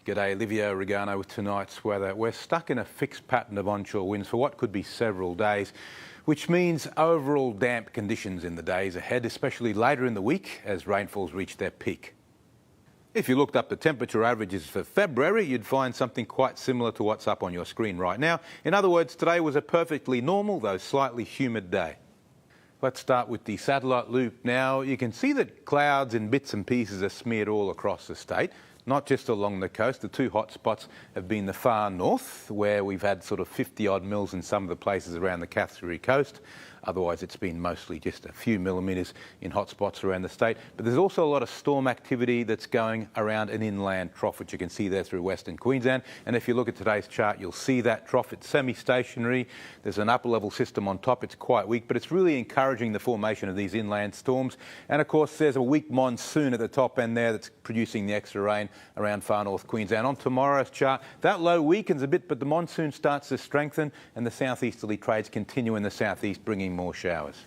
G'day, Livio, Regano with tonight's weather. We're stuck in a fixed pattern of onshore winds for what could be several days, which means overall damp conditions in the days ahead, especially later in the week as rainfalls reach their peak. If you looked up the temperature averages for February, you'd find something quite similar to what's up on your screen right now. In other words, today was a perfectly normal, though slightly humid day. Let's start with the satellite loop now. You can see that clouds in bits and pieces are smeared all across the state, not just along the coast. The two hot spots have been the far north, where we've had sort of 50-odd mils in some of the places around the Catherine coast. Otherwise, it's been mostly just a few millimetres in hot spots around the state. But there's also a lot of storm activity that's going around an inland trough, which you can see there through Western Queensland. And if you look at today's chart, you'll see that trough. It's semi-stationary. There's an upper-level system on top. It's quite weak, but it's really encouraging the formation of these inland storms. And, of course, there's a weak monsoon at the top end there that's producing the extra rain around far north Queensland. On tomorrow's chart, that low weakens a bit, but the monsoon starts to strengthen and the southeasterly trades continue in the southeast, bringing more showers.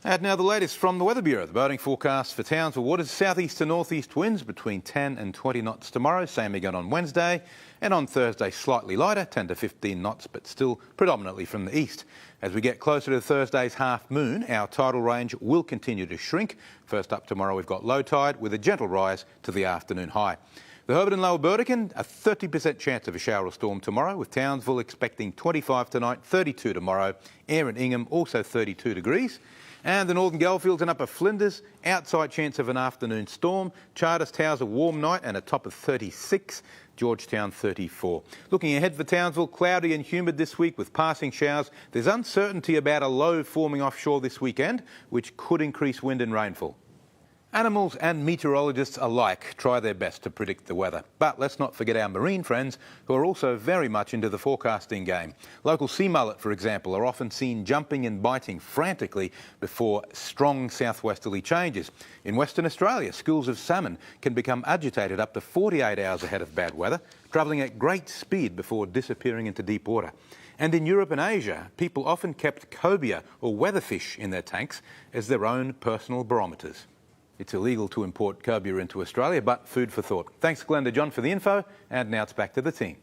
And now the latest from the Weather Bureau. The boating forecast for Townsville waters, southeast to northeast winds between 10 and 20 knots tomorrow, same again on Wednesday, and on Thursday slightly lighter, 10 to 15 knots, but still predominantly from the east. As we get closer to Thursday's half moon, our tidal range will continue to shrink. First up tomorrow we've got low tide with a gentle rise to the afternoon high. The Herbert and Lower Burdekin, a 30% chance of a shower or storm tomorrow, with Townsville expecting 25 tonight, 32 tomorrow. Ayr and Ingham also 32 degrees. And the Northern Goldfields and Upper Flinders, outside chance of an afternoon storm. Charters Towers a warm night and a top of 36. Georgetown 34. Looking ahead for Townsville, cloudy and humid this week with passing showers. There's uncertainty about a low forming offshore this weekend, which could increase wind and rainfall. Animals and meteorologists alike try their best to predict the weather. But let's not forget our marine friends who are also very much into the forecasting game. Local sea mullet, for example, are often seen jumping and biting frantically before strong southwesterly changes. In Western Australia, schools of salmon can become agitated up to 48 hours ahead of bad weather, travelling at great speed before disappearing into deep water. And in Europe and Asia, people often kept cobia or weatherfish in their tanks as their own personal barometers. It's illegal to import cobia into Australia, but food for thought. Thanks, Glenda John, for the info, and now it's back to the team.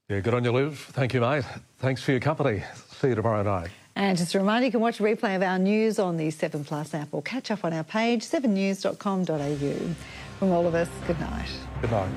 Yeah, good on you, Liv. Thank you, mate. Thanks for your company. See you tomorrow night. And just a reminder, you can watch a replay of our news on the 7 Plus app or catch up on our page, 7news.com.au. From all of us, good night. Good night.